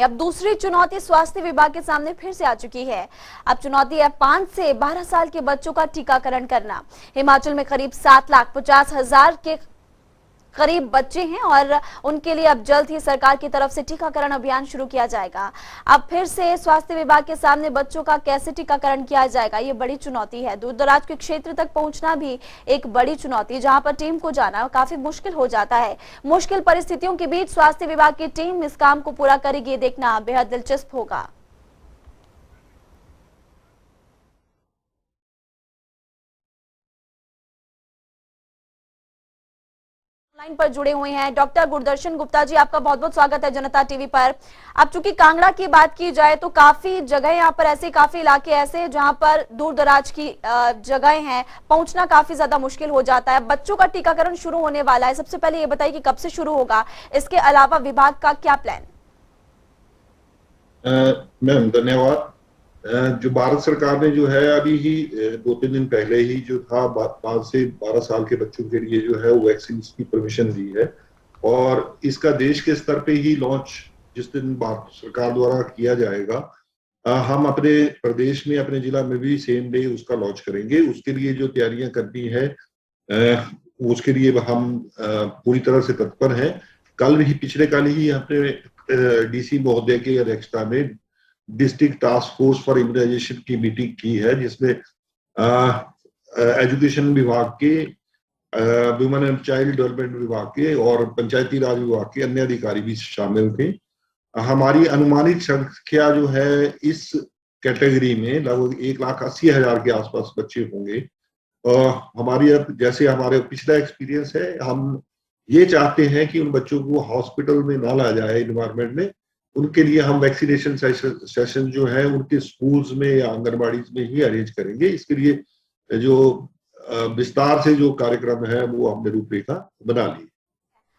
अब दूसरी चुनौती स्वास्थ्य विभाग के सामने फिर से आ चुकी है। अब चुनौती है 5 से 12 साल के बच्चों का टीकाकरण करना। हिमाचल में करीब 7,50,000 के करीब बच्चे हैं और उनके लिए अब जल्द ही सरकार की तरफ से टीकाकरण अभियान शुरू किया जाएगा। अब फिर से स्वास्थ्य विभाग के सामने बच्चों का कैसे टीकाकरण किया जाएगा, ये बड़ी चुनौती है। दूर दराज के क्षेत्र तक पहुंचना भी एक बड़ी चुनौती, जहां पर टीम को जाना काफी मुश्किल हो जाता है। मुश्किल परिस्थितियों के बीच स्वास्थ्य विभाग की टीम इस काम को पूरा करेगी, ये देखना बेहद दिलचस्प होगा। लाइन पर जुड़े हुए हैं डॉक्टर गुरदर्शन गुप्ता जी, आपका बहुत बहुत स्वागत है जनता टीवी पर। अब चूंकि कांगड़ा की बात की जाए तो काफी जगह यहाँ पर ऐसे, काफी इलाके ऐसे जहां पर दूर दराज की जगह हैं, पहुंचना काफी ज्यादा मुश्किल हो जाता है। बच्चों का टीकाकरण शुरू होने वाला है, सबसे पहले ये बताइए कि कब से शुरू होगा, इसके अलावा विभाग का क्या प्लान? मैम धन्यवाद। जो भारत सरकार ने जो है अभी ही 2-3 दिन पहले ही जो था 5 से 12 साल के बच्चों के लिए जो है वो वैक्सीन की परमिशन दी है और इसका देश के स्तर पे ही लॉन्च जिस दिन भारत सरकार द्वारा किया जाएगा, हम अपने प्रदेश में अपने जिला में भी सेम डे उसका लॉन्च करेंगे। उसके लिए जो तैयारियां करनी है उसके लिए हम पूरी तरह से तत्पर हैं। पिछले कल ही अपने डीसी महोदय की अध्यक्षता में district task force for immunization की मीटिंग की है, जिसमें एजुकेशन विभाग के, वुमेन एंड चाइल्ड डेवलपमेंट विभाग के और पंचायती राज विभाग के अन्य अधिकारी भी शामिल थे। हमारी अनुमानित संख्या जो है इस कैटेगरी में लगभग 1,80,000 के आसपास बच्चे होंगे। हमारी अब जैसे हमारे पिछला एक्सपीरियंस है, हम ये चाहते हैं कि उन बच्चों को हॉस्पिटल में ना लाया जाए एनवायरमेंट में। उनके लिए हम वैक्सीनेशन सेशन जो है उनके स्कूल्स में या आंगनबाड़ी में ही अरेंज करेंगे। इसके लिए जो विस्तार से जो कार्यक्रम है वो हमने रूपरेखा बना ली।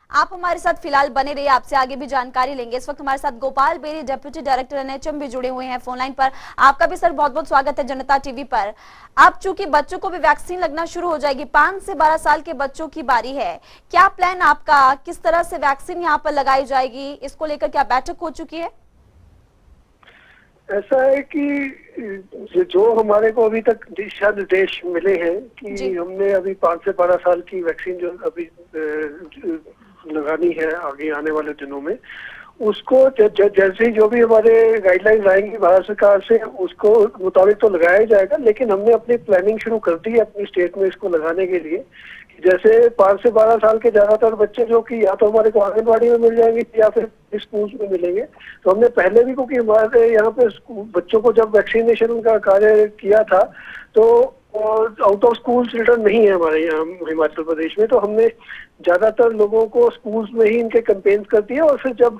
आप हमारे साथ फिलहाल बने रहिए, आपसे आगे भी जानकारी लेंगे। इस वक्त हमारे साथ Gopal Beri, deputy director NHM भी जुड़े हुए हैं फोन लाइन पर। आपका भी सर बहुत बहुत स्वागत है जनता टीवी पर। अब चूंकि बच्चों को भी वैक्सीन लगना शुरू हो जाएगी, 5 से 12 साल के बच्चों की बारी है, क्या प्लान आपका, किस तरह से वैक्सीन यहाँ पर लगाई जाएगी, इसको लेकर क्या बैठक हो चुकी है? ऐसा है कि जो हमारे को अभी तक दिशा निर्देश मिले हैं कि हमने अभी 5 से 12 साल की वैक्सीन जो अभी लगानी है आगे आने वाले दिनों में, उसको जैसे ही जो भी हमारे गाइडलाइंस आएंगी भारत सरकार से उसको मुताबिक तो लगाया जाएगा। लेकिन हमने अपनी प्लानिंग शुरू कर दी है अपनी स्टेट में इसको लगाने के लिए। जैसे 5 से 12 साल के ज्यादातर बच्चे जो कि या तो हमारे को आंगनबाड़ी में मिल जाएंगे या फिर स्कूल में मिलेंगे, तो हमने पहले भी, क्योंकि हमारे यहाँ पे बच्चों को जब वैक्सीनेशन का कार्य किया था तो आउट ऑफ स्कूल चिल्ड्रन नहीं है हमारे यहाँ हिमाचल प्रदेश में, तो हमने ज्यादातर लोगों को स्कूल्स में ही इनके कैंपेन कर दिए। और फिर जब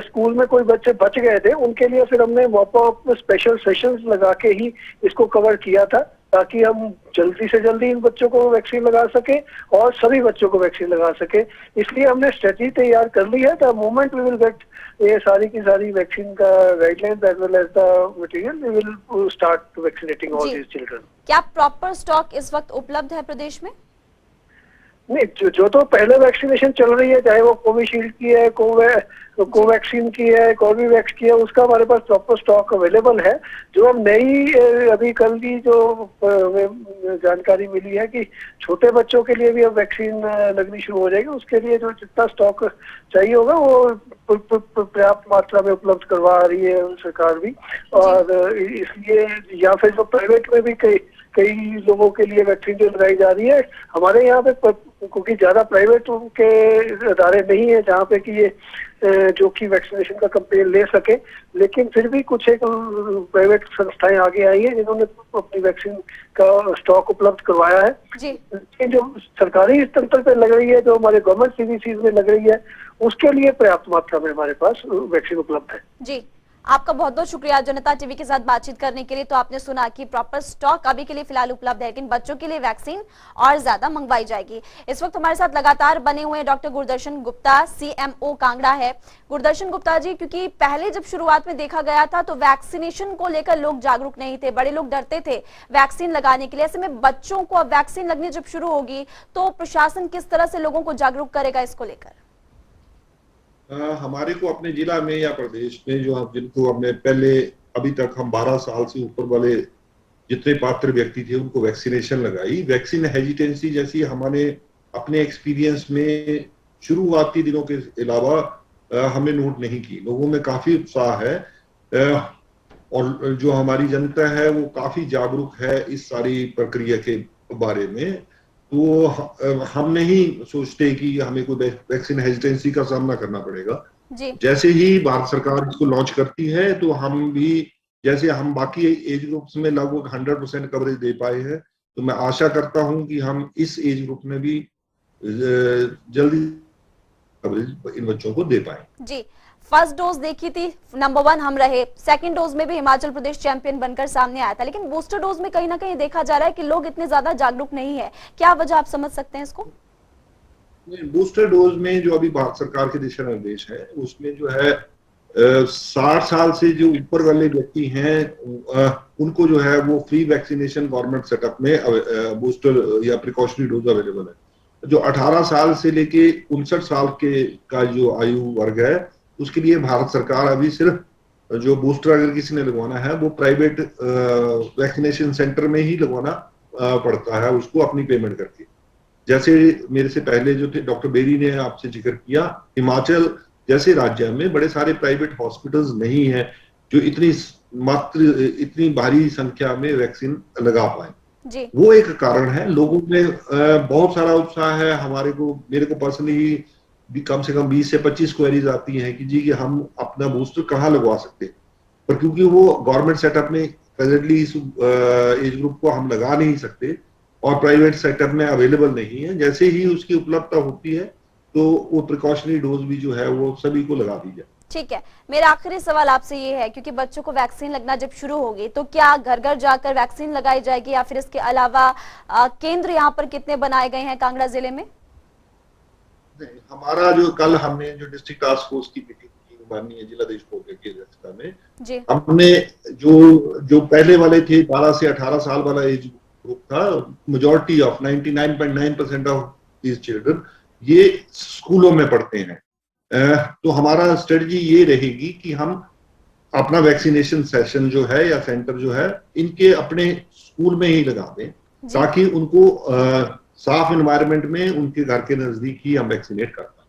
स्कूल में कोई बच्चे बच गए थे उनके लिए फिर हमने मॉपअप स्पेशल सेशंस लगा के ही इसको कवर किया था, ताकि हम जल्दी से जल्दी इन बच्चों को वैक्सीन लगा सके और सभी बच्चों को वैक्सीन लगा सके। इसलिए हमने स्ट्रेटजी तैयार कर ली है। The moment we will get ये सारी की सारी वैक्सीन का guidelines as well as the material, we will start vaccinating all these children. क्या प्रॉपर स्टॉक इस वक्त उपलब्ध है प्रदेश में? नहीं, जो तो पहले वैक्सीनेशन चल रही है, चाहे वो कोविशील्ड की है, कोवैक्सीन की है, कोर्बेवैक्स की है, उसका हमारे पास प्रॉपर स्टॉक अवेलेबल है। जो हम नई अभी कल की जो जानकारी मिली है कि छोटे बच्चों के लिए भी अब वैक्सीन लगनी शुरू हो जाएगी, उसके लिए जो जितना स्टॉक चाहिए होगा वो पर्याप्त मात्रा में उपलब्ध करवा रही है सरकार भी। और इसलिए या फिर जो प्राइवेट में भी कई लोगों के लिए वैक्सीन जो लगाई जा रही है हमारे यहाँ पे, क्योंकि ज्यादा प्राइवेट के अदारे नहीं है जहाँ पे कि ये जो कि वैक्सीनेशन का कैंपेन ले सके, लेकिन फिर भी कुछ एक प्राइवेट संस्थाएं आगे आई है जिन्होंने अपनी वैक्सीन का स्टॉक उपलब्ध करवाया है जी। जो सरकारी स्तर पे लग रही है, जो हमारे गवर्नमेंट सीवीसीज में लग रही है, उसके लिए पर्याप्त मात्रा में हमारे पास वैक्सीन उपलब्ध है जी। आपका बहुत बहुत शुक्रिया जनता टीवी के साथ बातचीत करने के लिए। तो आपने सुना कि प्रॉपर स्टॉक अभी के लिए फिलहाल उपलब्ध है, लेकिन बच्चों के लिए वैक्सीन और ज्यादा मंगवाई जाएगी। इस वक्त हमारे साथ लगातार बने हुए डॉक्टर गुरदर्शन गुप्ता, सीएमओ कांगड़ा है। गुरदर्शन गुप्ता जी, क्योंकि पहले जब शुरुआत में देखा गया था तो वैक्सीनेशन को लेकर लोग जागरूक नहीं थे, बड़े लोग डरते थे वैक्सीन लगाने के लिए। ऐसे में बच्चों को अब वैक्सीन लगनी जब शुरू होगी तो प्रशासन किस तरह से लोगों को जागरूक करेगा इसको लेकर? हमारे को अपने जिला में या प्रदेश में जो हम जिनको हमने पहले अभी तक हम 12 साल से ऊपर वाले जितने पात्र व्यक्ति थे उनको वैक्सीनेशन लगाई। वैक्सीन हेजिटेंसी जैसी हमारे अपने एक्सपीरियंस में शुरुआती दिनों के अलावा हमने नोट नहीं की। लोगों में काफी उत्साह है और जो हमारी जनता है वो काफी जागरूक है इस सारी प्रक्रिया के बारे में। तो हम नहीं सोचते कि हमें कोई वैक्सीन हेजिटेंसी का सामना करना पड़ेगा। जी। जैसे ही भारत सरकार इसको लॉन्च करती है तो हम भी जैसे हम बाकी एज ग्रुप्स में लगभग 100% कवरेज दे पाए हैं, तो मैं आशा करता हूं कि हम इस एज ग्रुप में भी जल्दी कवरेज इन बच्चों को दे पाए। जी, फर्स्ट डोज देखी थी, नंबर 1 हम रहे, सेकंड डोज में भी हिमाचल प्रदेश चैंपियन बनकर सामने आया था, लेकिन बूस्टर डोज में कहीं ना कहीं देखा जा रहा है कि लोग इतने ज्यादा जागरूक नहीं है। क्या वजह आप समझ सकते हैं इसको? बूस्टर डोज में जो अभी भारत सरकार के दिशा निर्देश है उसमें जो है 60 साल से जो ऊपर वाले व्यक्ति हैं उनको जो है वो फ्री वैक्सीनेशन गवर्नमेंट सेटअप में बूस्टर या प्रिकॉशनरी डोज अवेलेबल है। जो 18 साल से लेके 59 साल के का जो आयु वर्ग है उसके लिए भारत सरकार अभी सिर्फ जो बूस्टर अगर किसी ने लगवाना है वो प्राइवेट वैक्सीनेशन सेंटर में ही लगवाना पड़ता है उसको अपनी पेमेंट करके। जैसे मेरे से पहले जो थे डॉक्टर बेरी ने आपसे जिक्र किया, हिमाचल जैसे राज्य में बड़े सारे प्राइवेट हॉस्पिटल्स नहीं है जो इतनी भारी संख्या में वैक्सीन लगा पाए। जी। वो एक कारण है। लोगों में बहुत सारा उत्साह है। मेरे को पर्सनली भी कम से कम 20 से 25 क्वेरीज आती हैं कि जी कि हम अपना बूस्टर कहाँ लगवा सकते हैं, पर क्योंकि वो गवर्नमेंट सेटअप में प्रेजेंटली इस एज ग्रुप को हम लगा नहीं सकते और प्राइवेट सेक्टर में अवेलेबल नहीं है, जैसे ही उसकी उपलब्धता होती है तो वो प्रिकॉशनरी डोज भी जो है वो सभी को लगा दी जाए। ठीक है, मेरा आखिरी सवाल आपसे ये है, क्योंकि बच्चों को वैक्सीन लगना जब शुरू होगी तो क्या घर घर जाकर वैक्सीन लगाई जाएगी या फिर इसके अलावा केंद्र यहाँ पर कितने बनाए गए हैं कांगड़ा जिले में? हमारा जो कल हमने जो डिस्ट्रिक्ट टास्क फोर्स की मीटिंग की माननीय जिलाधीश की अध्यक्षता में जी। हमने जो पहले वाले थे 12 से 18 साल वाला एज ग्रुप था, majority of 99.9% of these children ये स्कूलों में पढ़ते हैं। तो हमारा स्ट्रेटजी ये रहेगी कि हम अपना वैक्सीनेशन सेशन जो है या सेंटर जो है इनके अपने स्कूल में ही लगा दें ताकि उनको साफ एनवायरनमेंट में उनके घर के नजदीक ही हम वैक्सीनेट कर पाए।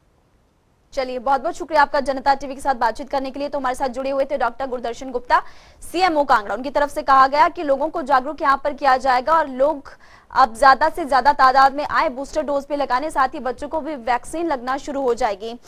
चलिए, बहुत बहुत शुक्रिया आपका जनता टीवी के साथ बातचीत करने के लिए। तो हमारे साथ जुड़े हुए थे डॉक्टर गुरदर्शन गुप्ता, सीएमओ कांगड़ा। उनकी तरफ से कहा गया कि लोगों को जागरूक यहाँ पर किया जाएगा और लोग अब ज्यादा से ज्यादा तादाद में आए बूस्टर डोज पे लगाने, साथ ही बच्चों को भी वैक्सीन लगना शुरू हो जाएगी।